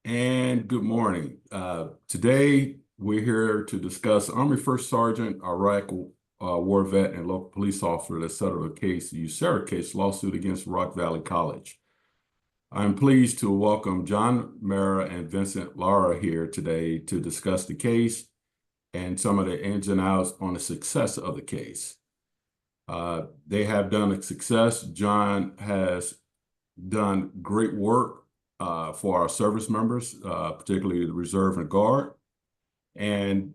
And good morning. Today, we're here to discuss Army First Sergeant, Iraq war vet, and local police officer that settled a case, the USERRA case lawsuit against Rock Valley College. I'm pleased to welcome John Lara and Vincent Lara here today to discuss the case and some of the ins and outs on the success of the case. They have done a success. John has done great work for our service members, particularly the Reserve and Guard. And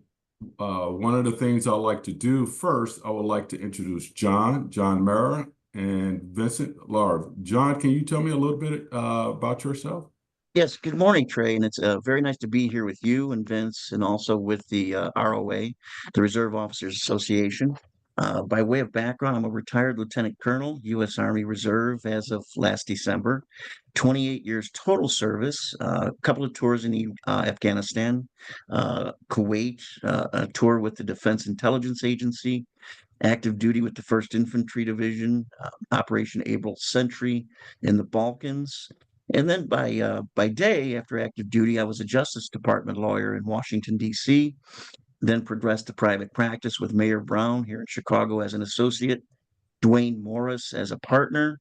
one of the things I'd like to do first, I would like to introduce John Lara, and Vincent Lara. John, can you tell me a little bit about yourself? Yes, good morning, Trey, and it's very nice to be here with you and Vince, and also with the ROA, the Reserve Officers Association. By way of background, I'm a retired Lieutenant Colonel, U.S. Army Reserve as of last December. 28 years total service, a couple of tours in Afghanistan, Kuwait, a tour with the Defense Intelligence Agency, active duty with the 1st Infantry Division, Operation Able Sentry in the Balkans. And then by day, after active duty, I was a Justice Department lawyer in Washington, D.C., then progressed to private practice with Mayor Brown here in Chicago as an associate, Dwayne Morris as a partner,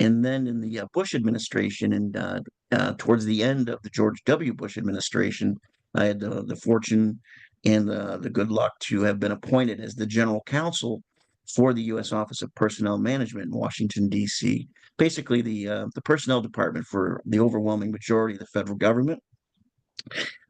and then in the Bush administration and towards the end of the George W. Bush administration, I had the fortune and the good luck to have been appointed as the general counsel for the U.S. Office of Personnel Management in Washington, D.C., basically the personnel department for the overwhelming majority of the federal government.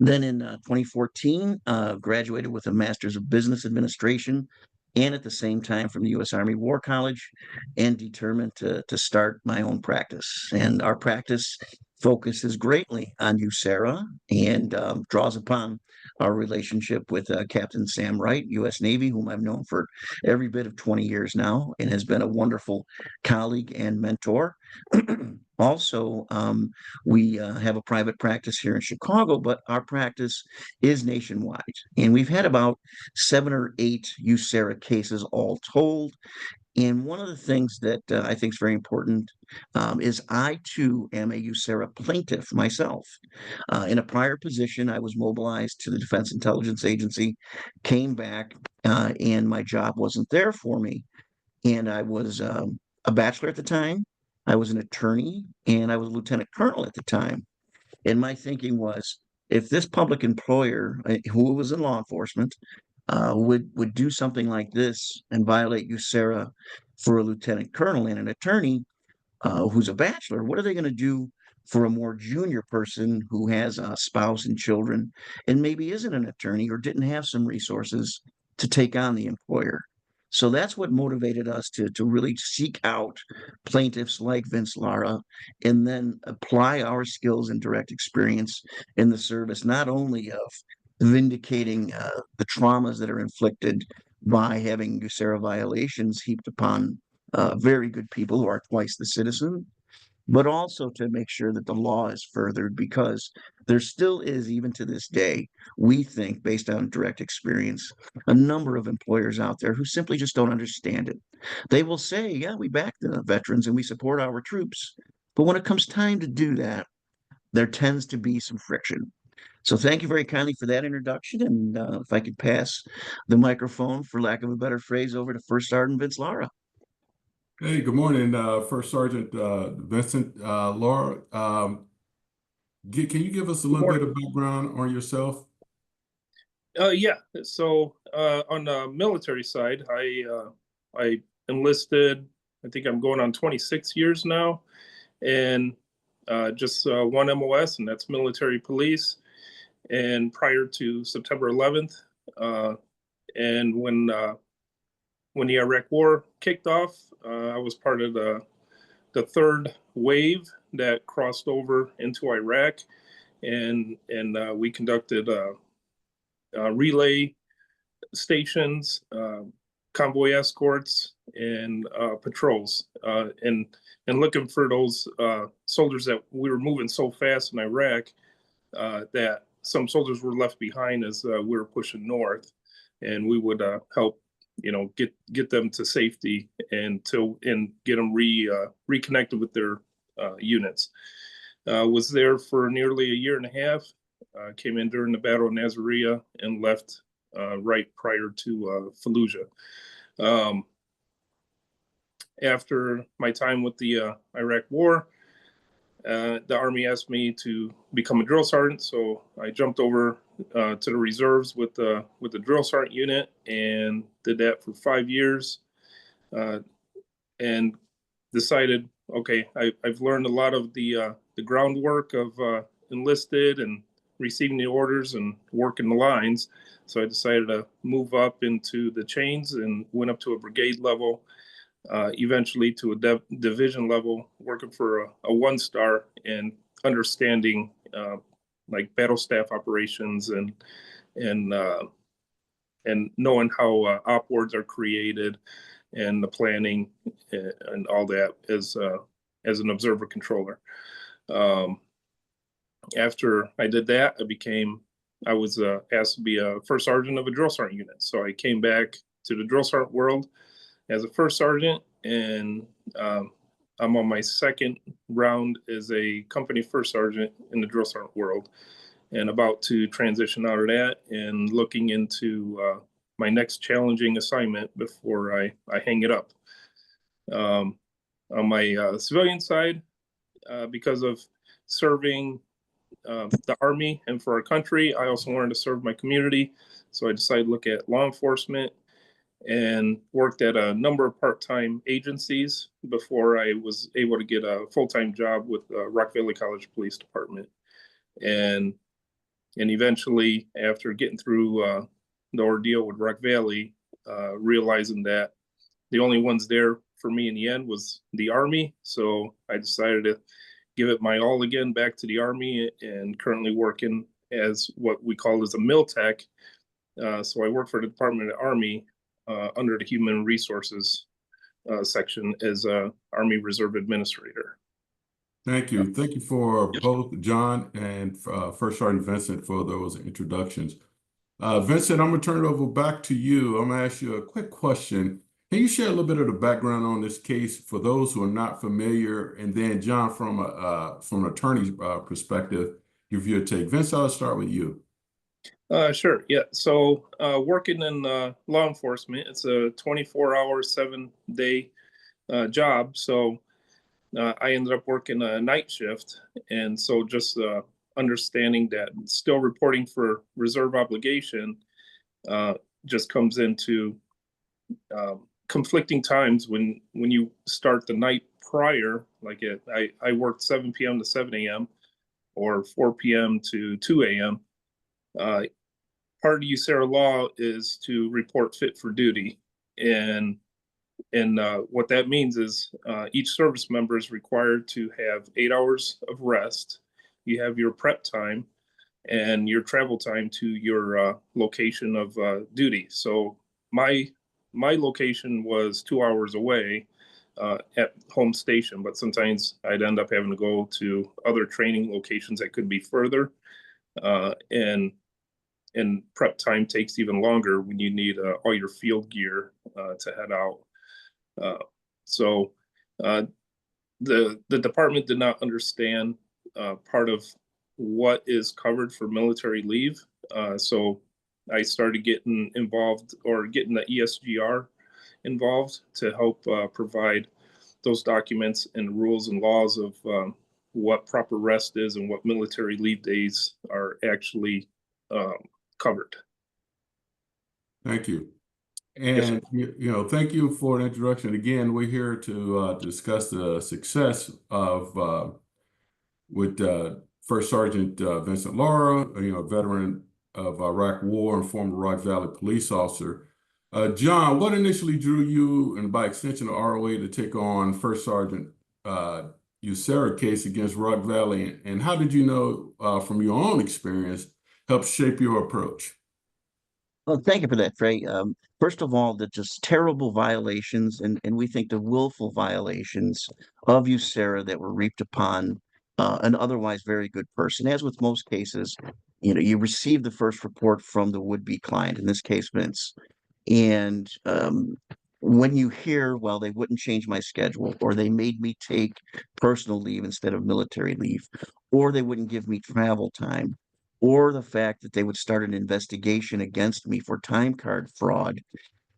Then in 2014, graduated with a Master's of Business Administration, and at the same time from the U.S. Army War College, and determined to start my own practice. And our practice focuses greatly on USERRA and draws upon our relationship with Captain Sam Wright, U.S. Navy, whom I've known for every bit of 20 years now, and has been a wonderful colleague and mentor. Also, we have a private practice here in Chicago, but our practice is nationwide. And we've had about 7 or 8 USERRA cases all told. And one of the things that I think is very important is I too am a USERRA plaintiff myself. In a prior position, I was mobilized to the Defense Intelligence Agency, came back, and my job wasn't there for me. And I was a bachelor at the time. I was an attorney, and I was a lieutenant colonel at the time. And my thinking was, if this public employer, who was in law enforcement, would do something like this and violate USERRA for a lieutenant colonel and an attorney who's a bachelor, what are they going to do for a more junior person who has a spouse and children and maybe isn't an attorney or didn't have some resources to take on the employer? So that's what motivated us to really seek out plaintiffs like Vince Lara and then apply our skills and direct experience in the service, not only of vindicating the traumas that are inflicted by having USERRA violations heaped upon very good people who are twice the citizen, but also to make sure that the law is furthered because there still is, even to this day, we think, based on direct experience, a number of employers out there who simply just don't understand it. They will say, yeah, we back the veterans and we support our troops. But when it comes time to do that, there tends to be some friction. So thank you very kindly for that introduction. And if I could pass the microphone, for lack of a better phrase, over to First Sergeant Vince Lara. Hey, good morning, First Sergeant Vincent Lara. Can you give us a Good little bit morning. of background on yourself? Yeah. So on the military side, I enlisted. I think I'm going on 26 years now, and just one MOS, and that's military police. And prior to September 11th, and when the Iraq War kicked off, I was part of the third wave that crossed over into Iraq, and we conducted relay stations, convoy escorts, and patrols, and looking for those soldiers that we were moving so fast in Iraq that some soldiers were left behind as we were pushing north, and we would help, get them to safety and get them reconnected with their units. Was there for nearly a year and a half. Came in during the Battle of Nasiriyah and left right prior to Fallujah. After my time with the Iraq War, the Army asked me to become a drill sergeant, so I jumped over to the reserves with the drill sergeant unit and did that for 5 years, and decided, okay, I've learned a lot of the groundwork of enlisted and receiving the orders and working the lines. So I decided to move up into the chains and went up to a brigade level, eventually to a division level, working for a 1-star and understanding like battle staff operations and knowing how op wards are created and the planning and all that as an observer controller. After I did that, I was asked to be a first sergeant of a drill sergeant unit. So I came back to the drill sergeant world as a first sergeant, and I'm on my second round as a company first sergeant in the drill sergeant world, and about to transition out of that and looking into my next challenging assignment before I hang it up. On my civilian side, because of serving the Army and for our country, I also wanted to serve my community. So I decided to look at law enforcement and worked at a number of part-time agencies before I was able to get a full-time job with Rock Valley College Police Department. And eventually, after getting through the ordeal with Rock Valley, realizing that the only ones there for me in the end was the Army. So I decided to give it my all again back to the Army, and currently working as what we call as a mil tech. So I work for the Department of the Army under the Human Resources section as a Army Reserve Administrator. Thank you. Thank you for both John and First Sergeant Vincent for those introductions. Vincent, I'm going to turn it over back to you. I'm going to ask you a quick question. Can you share a little bit of the background on this case for those who are not familiar? And then John, from an attorney's perspective, give your take. Vince, I'll start with you. Sure. Yeah. So working in law enforcement, it's a 24-hour, 7-day job. So I ended up working a night shift. And so just understanding that still reporting for reserve obligation just comes into conflicting times when you start the night prior, like I worked 7 p.m. to 7 a.m. or 4 p.m. to 2 a.m. Part of USERRA law is to report fit for duty. And what that means is each service member is required to have 8 hours of rest. You have your prep time and your travel time to your location of duty. So my location was 2 hours away at home station, but sometimes I'd end up having to go to other training locations that could be further. And prep time takes even longer when you need all your field gear to head out. So the department did not understand part of what is covered for military leave. So I started getting involved, or getting the ESGR involved, to help provide those documents and rules and laws of what proper rest is and what military leave days are actually covered. Thank you. And, thank you for the introduction. Again, we're here to discuss the success of with First Sergeant Vincent Lara, veteran of Iraq War and former Rock Valley police officer. John, what initially drew you, and by extension the ROA, to take on First Sergeant USERRA case against Rock Valley, and how did you know from your own experience helped shape your approach? Well, thank you for that, Trey. First of all, the just terrible violations, and we think the willful violations of USERRA that were reaped upon an otherwise very good person. As with most cases, you receive the first report from the would-be client, in this case, Vince. And when you hear, well, they wouldn't change my schedule, or they made me take personal leave instead of military leave, or they wouldn't give me travel time, or the fact that they would start an investigation against me for time card fraud.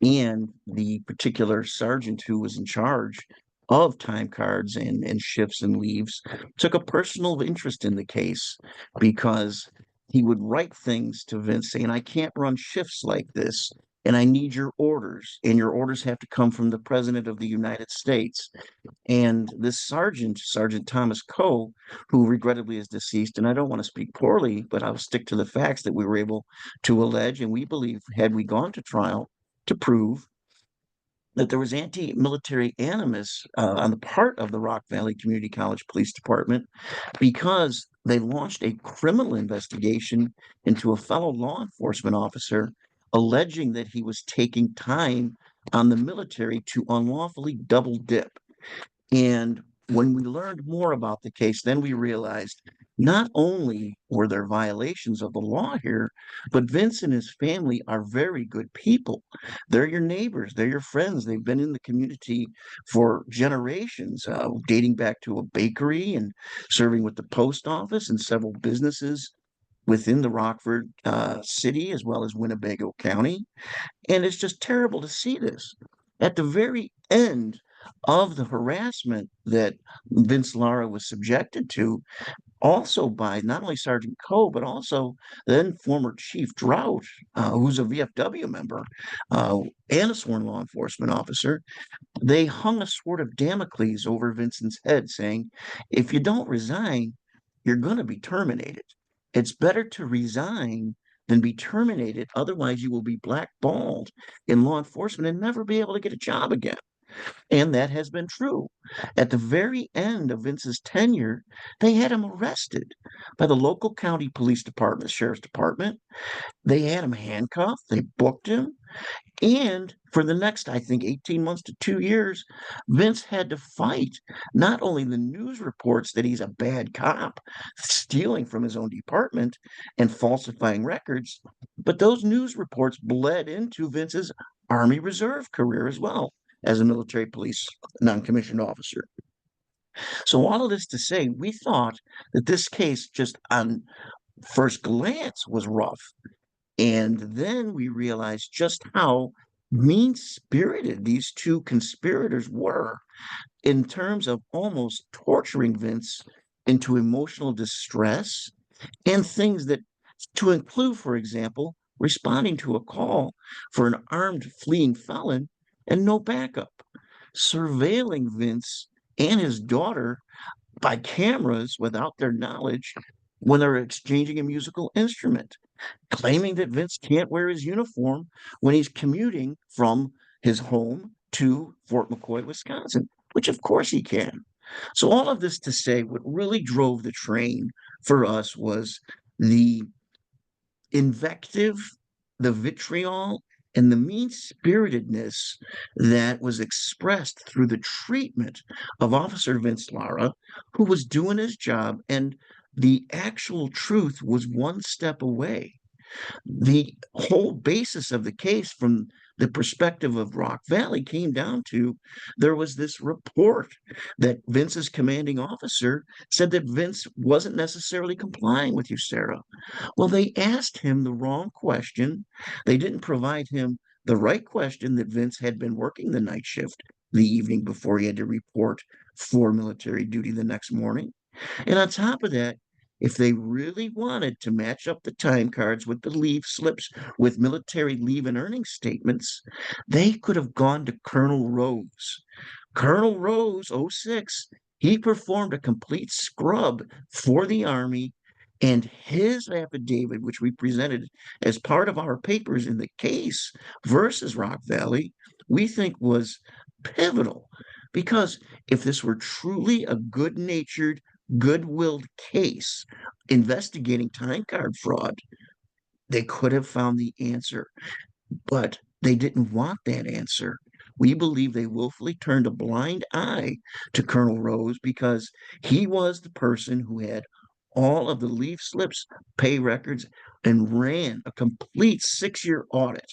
And the particular sergeant who was in charge of time cards and shifts and leaves took a personal interest in the case because he would write things to Vince saying, I can't run shifts like this. And I need your orders, and your orders have to come from the President of the United States. And this sergeant, Sergeant Thomas Coe, who regrettably is deceased, and I don't want to speak poorly, but I'll stick to the facts that we were able to allege, and we believe, had we gone to trial, to prove that there was anti-military animus on the part of the Rock Valley Community College Police Department because they launched a criminal investigation into a fellow law enforcement officer alleging that he was taking time on the military to unlawfully double dip. And when we learned more about the case, then we realized not only were there violations of the law here, but Vince and his family are very good people. They're your neighbors, they're your friends. They've been in the community for generations, dating back to a bakery and serving with the post office and several businesses within the Rockford city as well as Winnebago County. And it's just terrible to see this. At the very end of the harassment that Vince Lara was subjected to, also by not only Sergeant Coe, but also then former Chief Drought, who's a VFW member and a sworn law enforcement officer, they hung a sword of Damocles over Vincent's head, saying, if you don't resign, you're going to be terminated. It's better to resign than be terminated. Otherwise, you will be blackballed in law enforcement and never be able to get a job again. And that has been true. At the very end of Vince's tenure, they had him arrested by the local county police department, sheriff's department. They had him handcuffed, they booked him. And for the next, I think, 18 months to 2 years, Vince had to fight not only the news reports that he's a bad cop, stealing from his own department and falsifying records, but those news reports bled into Vince's Army Reserve career as well as a military police non-commissioned officer. So all of this to say, we thought that this case just on first glance was rough. And then we realized just how mean-spirited these two conspirators were in terms of almost torturing Vince into emotional distress and things that, to include, for example, responding to a call for an armed fleeing felon and no backup, surveilling Vince and his daughter by cameras without their knowledge when they're exchanging a musical instrument, claiming that Vince can't wear his uniform when he's commuting from his home to Fort McCoy, Wisconsin, which of course he can. So all of this to say, what really drove the train for us was the invective, the vitriol, and the mean-spiritedness that was expressed through the treatment of Officer Vince Lara, who was doing his job, and the actual truth was one step away. The whole basis of the case from the perspective of Rock Valley came down to there was this report that Vince's commanding officer said that Vince wasn't necessarily complying with USERRA. Well, they asked him the wrong question. They didn't provide him the right question that Vince had been working the night shift the evening before he had to report for military duty the next morning. And on top of that, if they really wanted to match up the time cards with the leave slips with military leave and earnings statements, they could have gone to Colonel Rose. Colonel Rose, '06, he performed a complete scrub for the Army, and his affidavit, which we presented as part of our papers in the case versus Rock Valley, we think was pivotal. Because if this were truly a good-natured, good-willed case investigating time card fraud, they could have found the answer, but they didn't want that answer. We believe they willfully turned a blind eye to Colonel Rose because he was the person who had all of the leave slips, pay records, and ran a complete 6-year audit,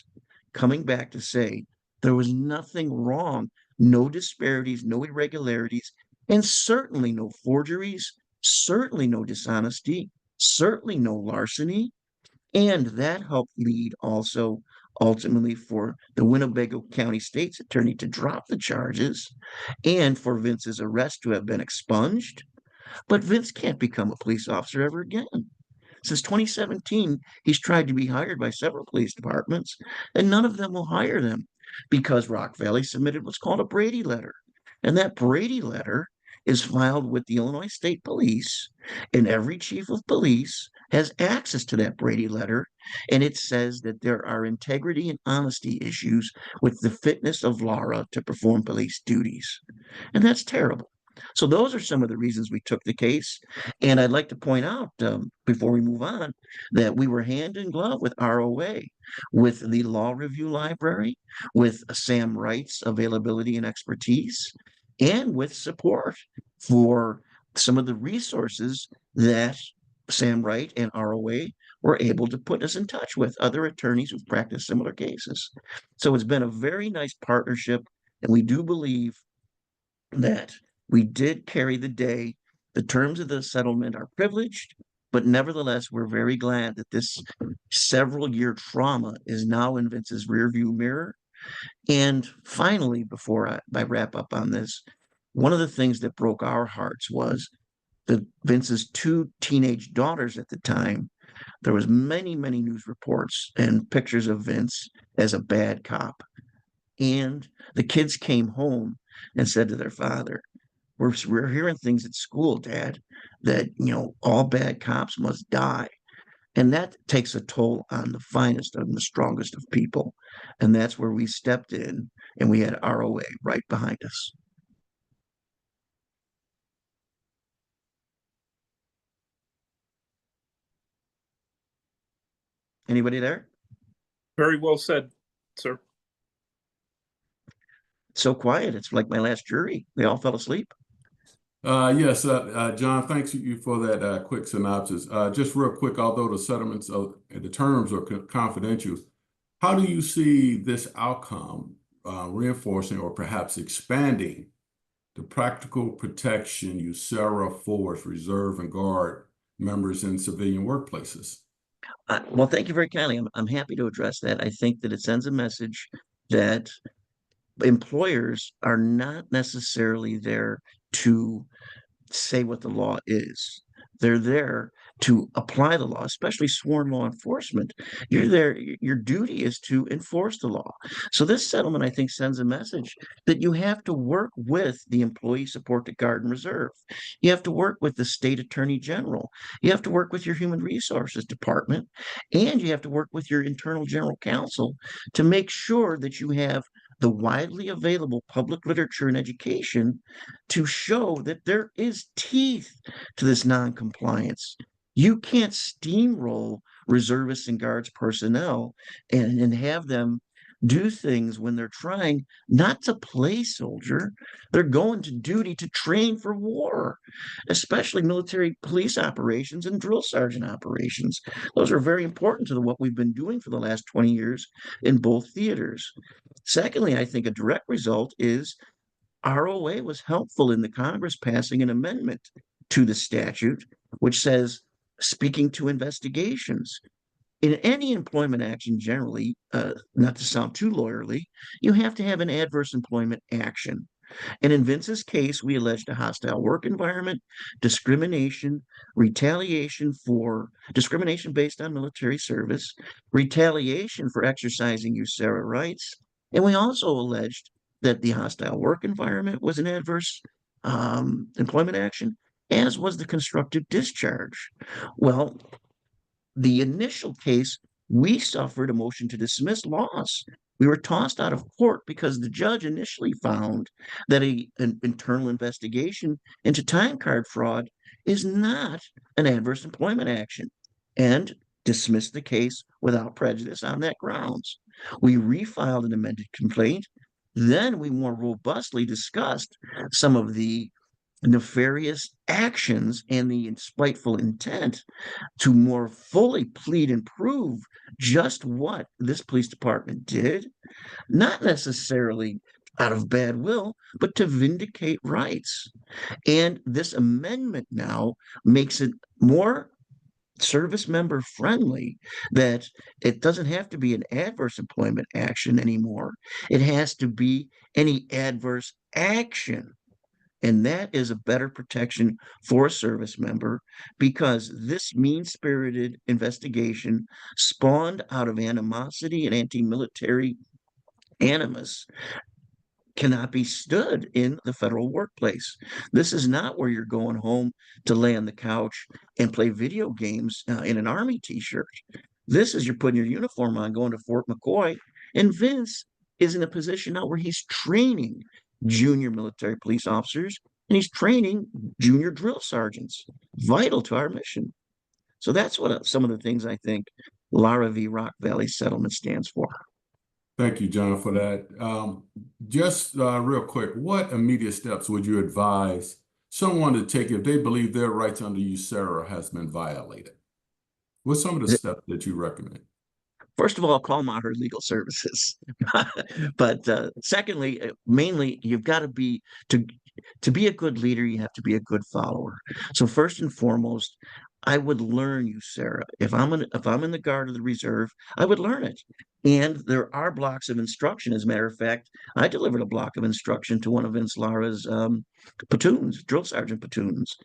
coming back to say there was nothing wrong, no disparities, no irregularities, and certainly no forgeries, certainly no dishonesty, certainly no larceny. And that helped lead also ultimately for the Winnebago County State's attorney to drop the charges and for Vince's arrest to have been expunged. But Vince can't become a police officer ever again. Since 2017, he's tried to be hired by several police departments, and none of them will hire them because Rock Valley submitted what's called a Brady letter. And that Brady letter is filed with the Illinois State Police, and every chief of police has access to that Brady letter. And it says that there are integrity and honesty issues with the fitness of Lara to perform police duties. And that's terrible. So those are some of the reasons we took the case. And I'd like to point out before we move on that we were hand in glove with ROA, with the Law Review Library, with Sam Wright's availability and expertise, and with support for some of the resources that Sam Wright and ROA were able to put us in touch with other attorneys who've practiced similar cases. So it's been a very nice partnership, and we do believe that we did carry the day. The terms of the settlement are privileged, but nevertheless, we're very glad that this several-year trauma is now in Vince's rearview mirror. And finally, before I wrap up on this, one of the things that broke our hearts was that Vince's two teenage daughters at the time, there was many, many news reports and pictures of Vince as a bad cop. And the kids came home and said to their father, we're hearing things at school, Dad, that, all bad cops must die. And that takes a toll on the finest and the strongest of people. And that's where we stepped in, and we had ROA right behind us. Anybody there? Very well said, sir. So quiet. It's like my last jury. They all fell asleep. Yes, John, thanks you for that quick synopsis. Just real quick, although the settlements of the terms are confidential, how do you see this outcome reinforcing or perhaps expanding the practical protection USERRA affords Reserve and Guard members in civilian workplaces? Well, thank you very kindly. I'm happy to address that. I think that it sends a message that employers are not necessarily there to say what the law is. They're there to apply the law, especially sworn law enforcement. You're there, your duty is to enforce the law. So this settlement, I think, sends a message that you have to work with the Employee Support to Guard and Reserve. You have to work with the state attorney general. You have to work with your human resources department, and you have to work with your internal general counsel to make sure that you have the widely available public literature and education to show that there is teeth to this noncompliance. You can't steamroll reservists and guards personnel and have them do things when they're trying not to play soldier. They're going to duty to train for war, especially military police operations and drill sergeant operations. Those are very important to what we've been doing for the last 20 years in both theaters. Secondly, I think a direct result is ROA was helpful in the Congress passing an amendment to the statute, which says, speaking to investigations, in any employment action generally, not to sound too lawyerly, you have to have an adverse employment action. And in Vince's case, we alleged a hostile work environment, discrimination, retaliation for discrimination based on military service, retaliation for exercising USERRA rights. And we also alleged that the hostile work environment was an adverse employment action, as was the constructive discharge. Well, the initial case, we suffered a motion to dismiss loss. We were tossed out of court because the judge initially found that an internal investigation into time card fraud is not an adverse employment action and dismissed the case without prejudice on that grounds. We refiled an amended complaint. Then we more robustly discussed some of the nefarious actions and the spiteful intent to more fully plead and prove just what this police department did, not necessarily out of bad will, but to vindicate rights. And this amendment now makes it more service member friendly, that it doesn't have to be an adverse employment action anymore. It has to be any adverse action. And that is a better protection for a service member, because this mean-spirited investigation spawned out of animosity and anti-military animus cannot be stood in the federal workplace. This is not where you're going home to lay on the couch and play video games in an Army t-shirt. This is you're putting your uniform on, going to Fort McCoy, and Vince is in a position now where he's training junior military police officers and he's training junior drill sergeants, vital to our mission. So that's what some of the things I think Lara v. Rock Valley Settlement stands for. Thank you, John, for that. Just real quick, what immediate steps would you advise someone to take if they believe their rights under USERRA has been violated? What's some of the steps that you recommend? First of all, call Maher Legal Services. But secondly, mainly, you've got to be to be a good leader, you have to be a good follower. So first and foremost, I would learn USERRA. If I'm in the Guard or the Reserve, I would learn it. And there are blocks of instruction. As a matter of fact, I delivered a block of instruction to one of Vince Lara's platoons, drill sergeant platoons.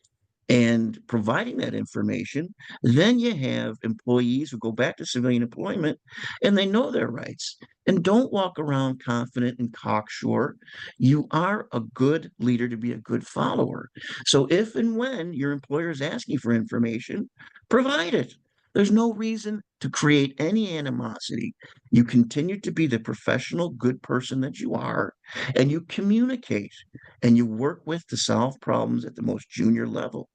And providing that information, then you have employees who go back to civilian employment and they know their rights. And don't walk around confident and cocksure. You are a good leader to be a good follower. So if and when your employer is asking for information, provide it. There's no reason to create any animosity. You continue to be the professional, good person that you are, and you communicate and you work with to solve problems at the most junior level.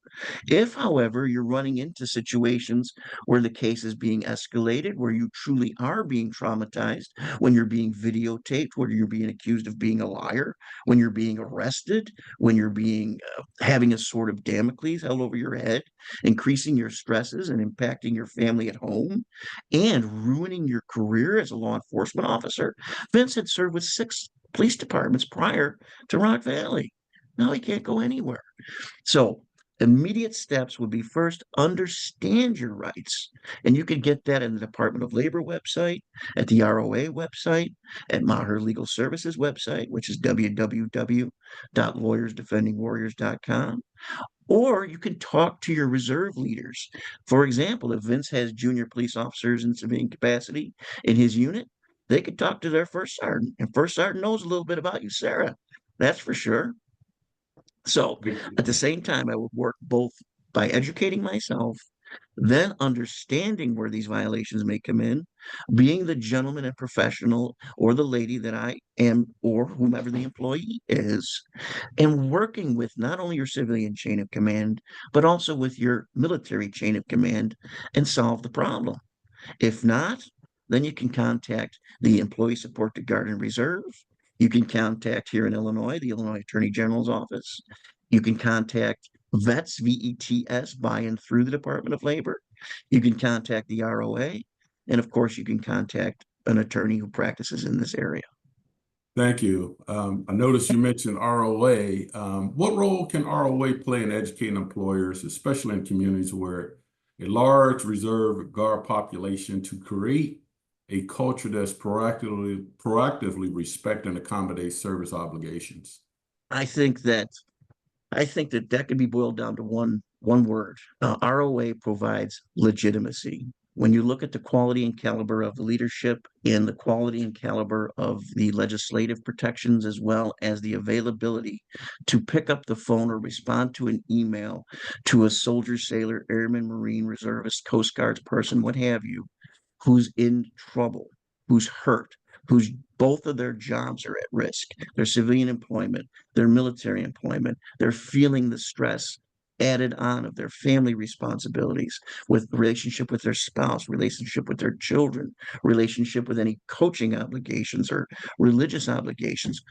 If, however, you're running into situations where the case is being escalated, where you truly are being traumatized, when you're being videotaped, where you're being accused of being a liar, when you're being arrested, when you're being having a sword of Damocles held over your head, increasing your stresses and impacting your family at home, and ruining your career as a law enforcement officer. Vince had served with 6 police departments prior to Rock Valley. Now he can't go anywhere. So immediate steps would be, first, understand your rights. And you can get that in the Department of Labor website, at the ROA website, at Maher Legal Services website, which is www.lawyersdefendingwarriors.com. Or you can talk to your reserve leaders. For example, if Vince has junior police officers in civilian capacity in his unit, they could talk to their first sergeant. And first sergeant knows a little bit about USERRA. That's for sure. So at the same time, I would work both by educating myself, then understanding where these violations may come in, being the gentleman and professional or the lady that I am, or whomever the employee is, and working with not only your civilian chain of command, but also with your military chain of command and solve the problem. If not, then you can contact the Employee Support to Guard and Reserve. You can contact here in Illinois, the Illinois Attorney General's office. You can contact VETS, VETS, by and through the Department of Labor. You can contact the ROA. And of course, you can contact an attorney who practices in this area. Thank you. I noticed you mentioned ROA. What role can ROA play in educating employers, especially in communities where a large reserve guard population, to create a culture that's proactively respect and accommodate service obligations? I think that that could be boiled down to one word. ROA provides legitimacy. When you look at the quality and caliber of the leadership and the quality and caliber of the legislative protections, as well as the availability to pick up the phone or respond to an email to a soldier, sailor, airman, Marine, reservist, Coast Guards person, what have you, who's in trouble, who's hurt, whose both of their jobs are at risk, their civilian employment, their military employment, they're feeling the stress added on of their family responsibilities, with relationship with their spouse, relationship with their children, relationship with any coaching obligations or religious obligations.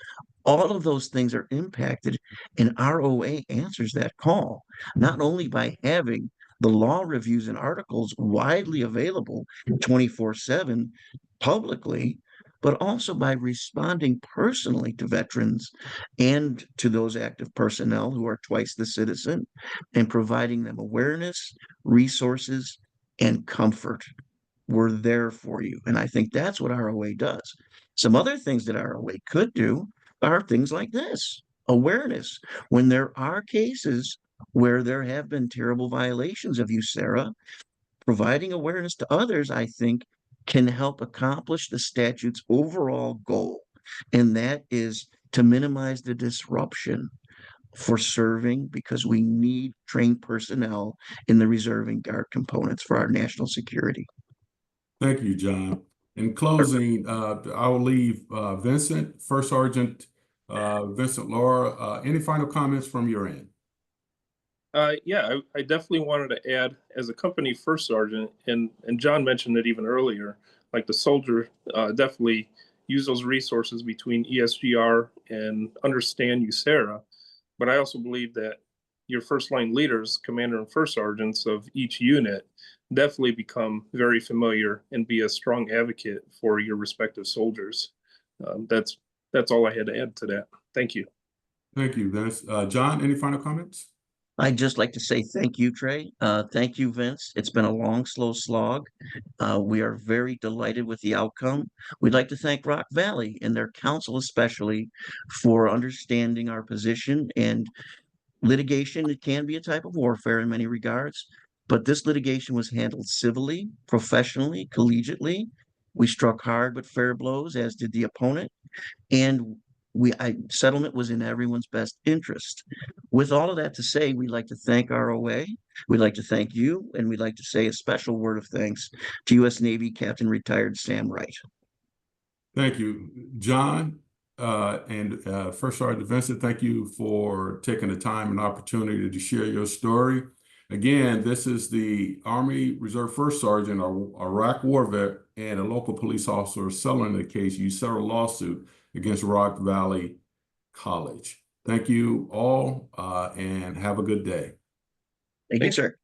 All of those things are impacted, and ROA answers that call, not only by having the law reviews and articles widely available 24/7 publicly, but also by responding personally to veterans and to those active personnel who are twice the citizen and providing them awareness, resources, and comfort. We're there for you. And I think that's what ROA does. Some other things that ROA could do are things like this: awareness. When there are cases where there have been terrible violations of USERRA, providing awareness to others, I think, can help accomplish the statute's overall goal, and that is to minimize the disruption for serving, because we need trained personnel in the reserve and guard components for our national security. Thank you, John. In closing, I will leave Vincent, First Sergeant Vincent Lara. Any final comments from your end? Yeah, I definitely wanted to add, as a company first sergeant, and John mentioned it even earlier, like the soldier definitely use those resources between ESGR and understand USERRA. But I also believe that your first line leaders, commander and first sergeants of each unit, definitely become very familiar and be a strong advocate for your respective soldiers. That's all I had to add to that. Thank you. Thank you, Vince. John, any final comments? I'd just like to say thank you, Trey. Thank you, Vince. It's been a long, slow slog. We are very delighted with the outcome. We'd like to thank Rock Valley and their counsel especially for understanding our position. And litigation, it can be a type of warfare in many regards, but this litigation was handled civilly, professionally, collegiately. We struck hard but fair blows, as did the opponent, and settlement was in everyone's best interest. With all of that to say, we'd like to thank ROA, we'd like to thank you, and we'd like to say a special word of thanks to U.S. Navy Captain Retired Sam Wright. Thank you, John, and First Sergeant Vincent. Thank you for taking the time and opportunity to share your story. Again, this is the Army Reserve First Sergeant, a Iraq war vet, and a local police officer settling the case USERRA lawsuit against Rock Valley College. Thank you all, and have a good day. Thank you, sir.